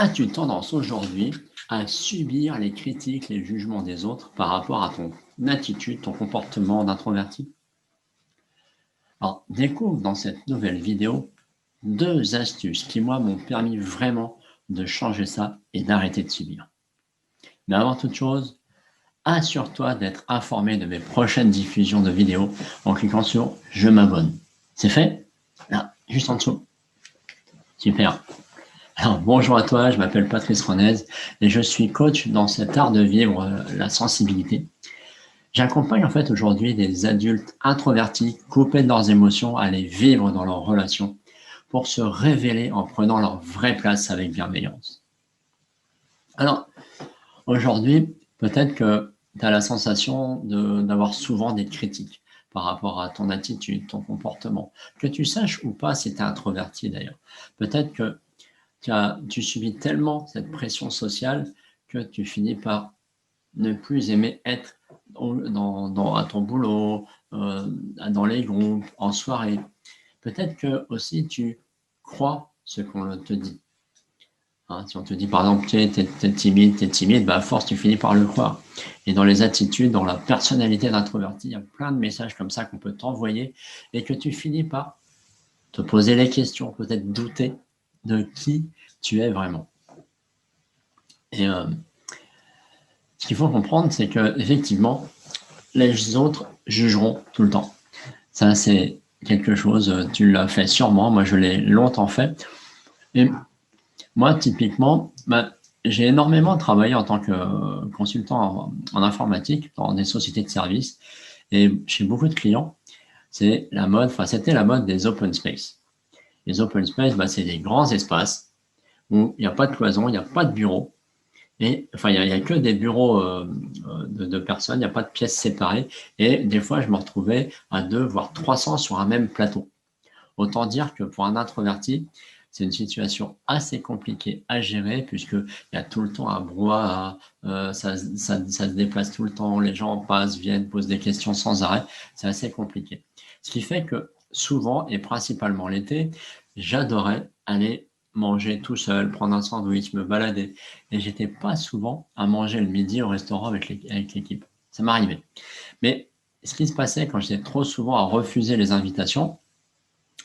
As-tu tendance aujourd'hui à subir les critiques, les jugements des autres par rapport à ton attitude, ton comportement d'introverti? Alors, découvre dans cette nouvelle vidéo 2 astuces qui, moi, m'ont permis vraiment de changer ça et d'arrêter de subir. Mais avant toute chose, assure-toi d'être informé de mes prochaines diffusions de vidéos en cliquant sur «Je m'abonne». C'est fait? Là, juste en dessous. Super. Alors, bonjour à toi, je m'appelle Patrice Renez et je suis coach dans cet art de vivre la sensibilité. J'accompagne en fait aujourd'hui des adultes introvertis, coupés de leurs émotions, à les vivre dans leurs relations pour se révéler en prenant leur vraie place avec bienveillance. Alors, aujourd'hui, peut-être que tu as la sensation d'avoir souvent des critiques par rapport à ton attitude, ton comportement, que tu saches ou pas si tu es introverti d'ailleurs. Peut-être que tu subis tellement cette pression sociale que tu finis par ne plus aimer être à ton boulot, dans les groupes, en soirée. Peut-être que aussi tu crois ce qu'on te dit. Hein, si on te dit par exemple, tu es timide, bah à force tu finis par le croire. Et dans les attitudes, dans la personnalité d'introverti, il y a plein de messages comme ça qu'on peut t'envoyer et que tu finis par te poser les questions, peut-être douter de qui tu es vraiment. Et ce qu'il faut comprendre, c'est que effectivement, les autres jugeront tout le temps. Ça, c'est quelque chose, tu l'as fait sûrement, moi je l'ai longtemps fait. Et moi, typiquement, bah, j'ai énormément travaillé en tant que consultant en informatique dans des sociétés de services. Et chez beaucoup de clients, c'est la mode, enfin, c'était la mode des open space. Les open space, bah, c'est des grands espaces où il n'y a pas de cloison, il n'y a pas de bureau. Et enfin, il y a que des bureaux de personnes, il n'y a pas de pièces séparées. Et des fois, je me retrouvais à 2, voire 300 sur un même plateau. Autant dire que pour un introverti, c'est une situation assez compliquée à gérer puisqu'il y a tout le temps un brouhaha, ça se déplace tout le temps, les gens passent, viennent, posent des questions sans arrêt. C'est assez compliqué. Ce qui fait que souvent, et principalement l'été, j'adorais aller manger tout seul, prendre un sandwich, me balader. Et j'étais pas souvent à manger le midi au restaurant avec l'équipe. Ça m'arrivait. Mais ce qui se passait quand j'étais trop souvent à refuser les invitations,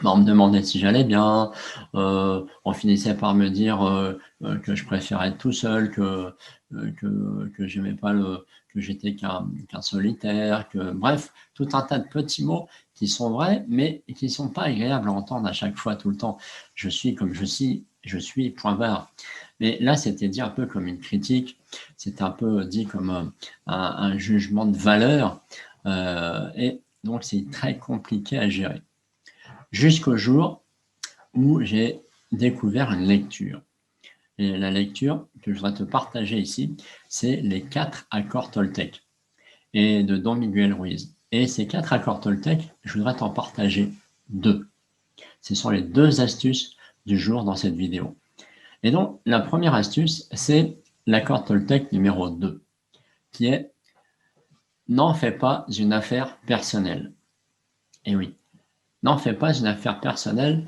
bah, on me demandait si j'allais bien, on finissait par me dire que je préférais être tout seul, que j'aimais pas que j'étais qu'un solitaire, que bref, tout un tas de petits mots qui sont vrais, mais qui sont pas agréables à entendre à chaque fois, tout le temps. Je suis comme je suis, point barre. Mais là, c'était dit un peu comme une critique, c'était un peu dit comme un jugement de valeur, et donc c'est très compliqué à gérer. Jusqu'au jour où j'ai découvert une lecture. Et la lecture que je voudrais te partager ici, c'est les 4 accords Toltec et de Don Miguel Ruiz. Et ces 4 accords Toltec, je voudrais t'en partager 2. Ce sont les 2 astuces du jour dans cette vidéo. Et donc, la première astuce, c'est l'accord Toltec numéro 2, qui est « N'en fais pas une affaire personnelle ». Et oui, n'en fais pas une affaire personnelle,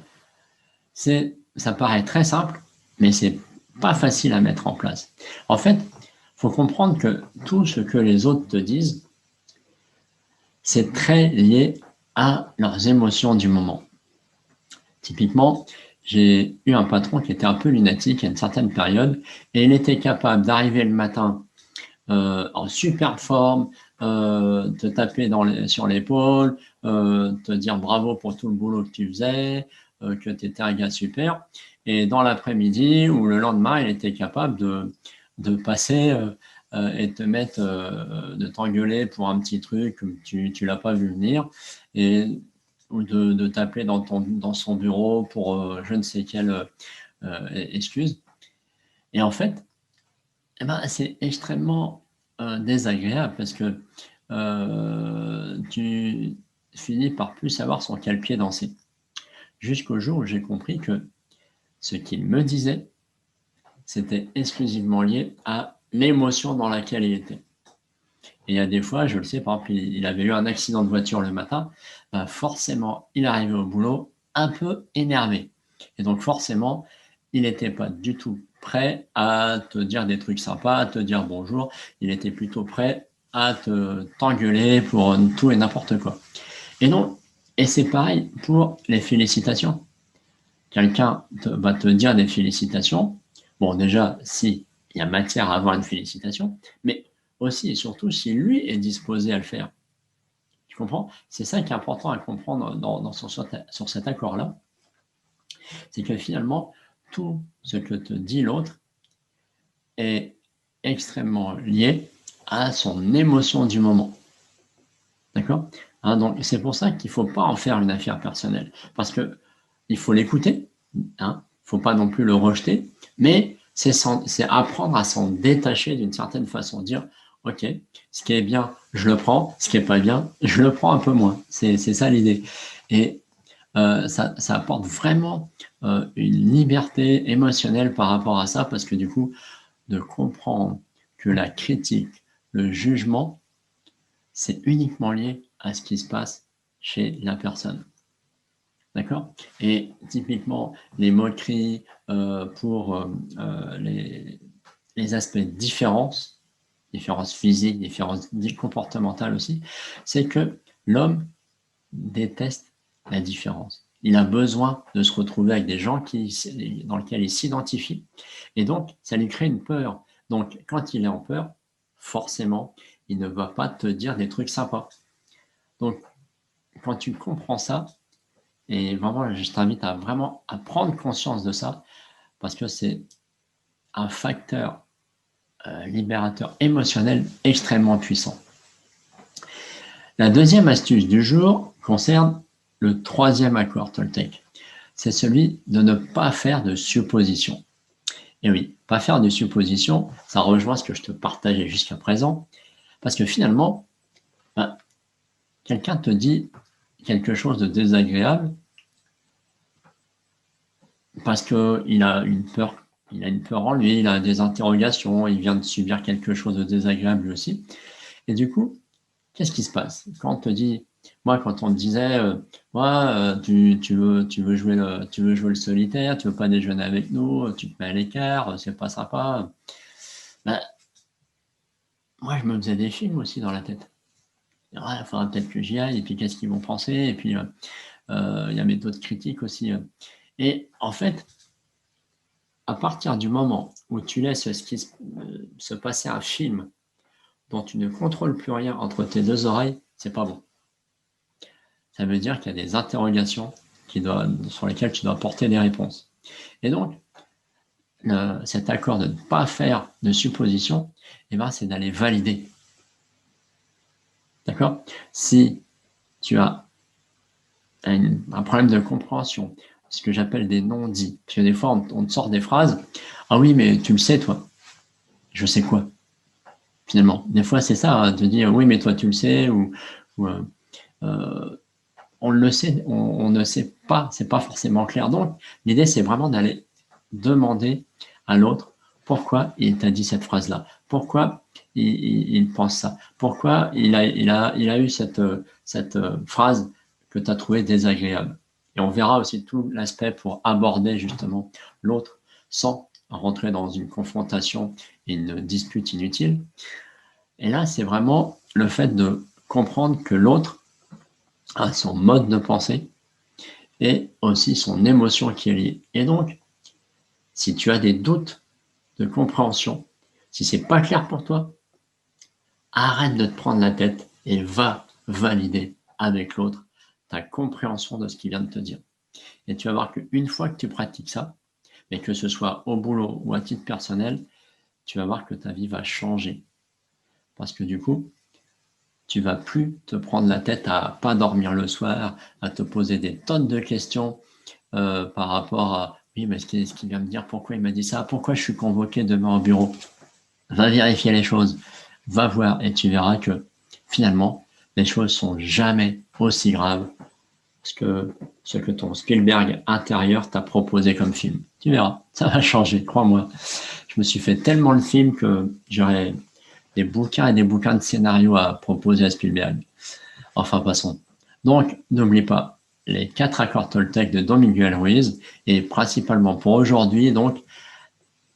ça paraît très simple, mais c'est pas facile à mettre en place. En fait, il faut comprendre que tout ce que les autres te disent, c'est très lié à leurs émotions du moment. Typiquement, j'ai eu un patron qui était un peu lunatique à une certaine période et il était capable d'arriver le matin en super forme, te taper sur l'épaule, te dire bravo pour tout le boulot que tu faisais, que tu étais un gars super. Et dans l'après-midi ou le lendemain, il était capable de passer et de t'engueuler pour un petit truc que tu l'as pas vu venir, ou de t'appeler dans son bureau pour je ne sais quelle excuse. Et en fait, eh ben, c'est extrêmement désagréable parce que tu finis par plus savoir sur quel pied danser. Jusqu'au jour où j'ai compris que ce qu'il me disait, c'était exclusivement lié à l'émotion dans laquelle il était. Et il y a des fois, je le sais, par exemple, il avait eu un accident de voiture le matin, bah forcément, il arrivait au boulot un peu énervé. Et donc forcément, il n'était pas du tout prêt à te dire des trucs sympas, à te dire bonjour. Il était plutôt prêt à t'engueuler pour tout et n'importe quoi. Et non, et c'est pareil pour les félicitations. Quelqu'un va te dire des félicitations. Bon, déjà, si il y a matière à avoir une félicitation, mais aussi et surtout si lui est disposé à le faire. Tu comprends? C'est ça qui est important à comprendre sur cet accord-là. C'est que finalement, tout ce que te dit l'autre est extrêmement lié à son émotion du moment. D'accord? Hein, donc, c'est pour ça qu'il ne faut pas en faire une affaire personnelle. Parce que il faut l'écouter, hein, il ne faut pas non plus le rejeter, mais c'est apprendre à s'en détacher d'une certaine façon. Dire, OK, ce qui est bien, je le prends, ce qui n'est pas bien, je le prends un peu moins. C'est ça l'idée. Et ça apporte vraiment une liberté émotionnelle par rapport à ça, parce que du coup, de comprendre que la critique, le jugement, c'est uniquement lié à ce qui se passe chez la personne. D'accord? Et typiquement, les moqueries pour les aspects de différence physiques, différences comportementales aussi, c'est que l'homme déteste la différence. Il a besoin de se retrouver avec des gens dans lesquels il s'identifie. Et donc, ça lui crée une peur. Donc, quand il est en peur, forcément, il ne va pas te dire des trucs sympas. Donc, quand tu comprends ça, et vraiment, je t'invite à vraiment à prendre conscience de ça, parce que c'est un facteur libérateur émotionnel extrêmement puissant. La deuxième astuce du jour concerne le troisième accord Toltec. C'est celui de ne pas faire de suppositions. Et oui, pas faire de suppositions, ça rejoint ce que je te partageais jusqu'à présent, parce que finalement, quelqu'un te dit quelque chose de désagréable parce qu'il a une peur, en lui, il a des interrogations, il vient de subir quelque chose de désagréable lui aussi. Et du coup, qu'est-ce qui se passe? Quand on te dit, moi, quand on me disait, tu veux jouer le solitaire, tu veux pas déjeuner avec nous, tu te mets à l'écart, c'est pas sympa. Ben, moi, je me faisais des films aussi dans la tête. Il faudra peut-être que j'y aille, et puis qu'est-ce qu'ils vont penser, et puis il y a mes d'autres critiques aussi. Et en fait, à partir du moment où tu laisses se passer un film dont tu ne contrôles plus rien entre tes deux oreilles, c'est pas bon. Ça veut dire qu'il y a des interrogations sur lesquelles tu dois apporter des réponses. Et donc, cet accord de ne pas faire de suppositions, c'est d'aller valider. D'accord? Si tu as un problème de compréhension, ce que j'appelle des non-dits, parce que des fois, on te sort des phrases, « Ah oui, mais tu le sais, toi. » Je sais quoi? Finalement. Des fois, c'est ça, te dire « Oui, mais toi, tu le sais » ou on le sait, on ne sait pas, c'est pas forcément clair. Donc, l'idée, c'est vraiment d'aller demander à l'autre pourquoi il t'a dit cette phrase-là, pourquoi il pense ça, pourquoi il a eu cette phrase que tu as trouvée désagréable. Et on verra aussi tout l'aspect pour aborder justement l'autre sans rentrer dans une confrontation et une dispute inutile. Et là, c'est vraiment le fait de comprendre que l'autre a son mode de pensée et aussi son émotion qui est liée. Et donc, si tu as des doutes de compréhension, si c'est pas clair pour toi, arrête de te prendre la tête et va valider avec l'autre ta compréhension de ce qu'il vient de te dire. Et tu vas voir qu'une fois que tu pratiques ça, mais que ce soit au boulot ou à titre personnel, tu vas voir que ta vie va changer. Parce que du coup, tu vas plus te prendre la tête à pas dormir le soir, à te poser des tonnes de questions par rapport à oui, mais ce qu'il vient me dire, pourquoi il m'a dit ça, pourquoi je suis convoqué demain au bureau. Va vérifier les choses, va voir et tu verras que finalement, les choses sont jamais aussi graves que ce que ton Spielberg intérieur t'a proposé comme film. Tu verras, ça va changer, crois-moi. Je me suis fait tellement de films que j'aurais des bouquins et des bouquins de scénarios à proposer à Spielberg. Enfin, passons. Donc, n'oublie pas les 4 accords Toltec de Don Miguel Ruiz et principalement pour aujourd'hui, donc,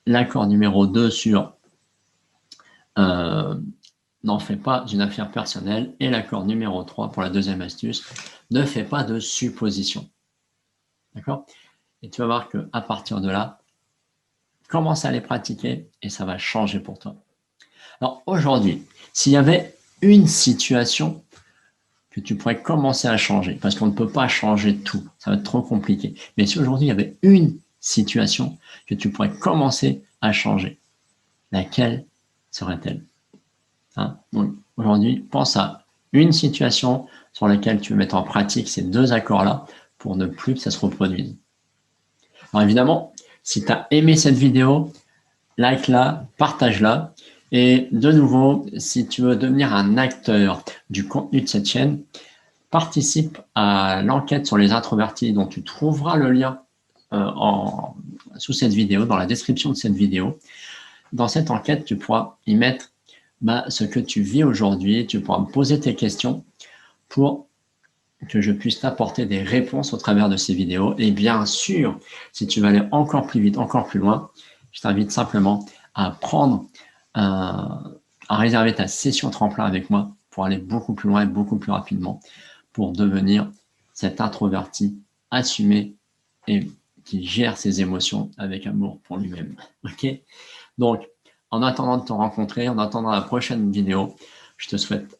l'accord numéro 2 sur n'en fais pas une affaire personnelle. Et l'accord numéro 3 pour la deuxième astuce, ne fais pas de suppositions. D'accord? Et tu vas voir qu'à partir de là, commence à les pratiquer et ça va changer pour toi. Alors aujourd'hui, s'il y avait une situation que tu pourrais commencer à changer, parce qu'on ne peut pas changer tout, ça va être trop compliqué. Mais si aujourd'hui il y avait une situation que tu pourrais commencer à changer, laquelle serait-elle? Hein? Donc aujourd'hui, pense à une situation sur laquelle tu veux mettre en pratique ces deux accords-là pour ne plus que ça se reproduise. Alors évidemment, si tu as aimé cette vidéo, like-la, partage-la. Et de nouveau, si tu veux devenir un acteur du contenu de cette chaîne, participe à l'enquête sur les introvertis dont tu trouveras le lien sous cette vidéo, dans la description de cette vidéo. Dans cette enquête, tu pourras y mettre ce que tu vis aujourd'hui. Tu pourras me poser tes questions pour que je puisse t'apporter des réponses au travers de ces vidéos. Et bien sûr, si tu veux aller encore plus vite, encore plus loin, je t'invite simplement à réserver ta session tremplin avec moi pour aller beaucoup plus loin et beaucoup plus rapidement pour devenir cet introverti assumé et qui gère ses émotions avec amour pour lui-même. Ok? Donc, en attendant de te rencontrer, en attendant la prochaine vidéo, je te souhaite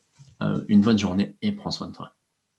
une bonne journée et prends soin de toi.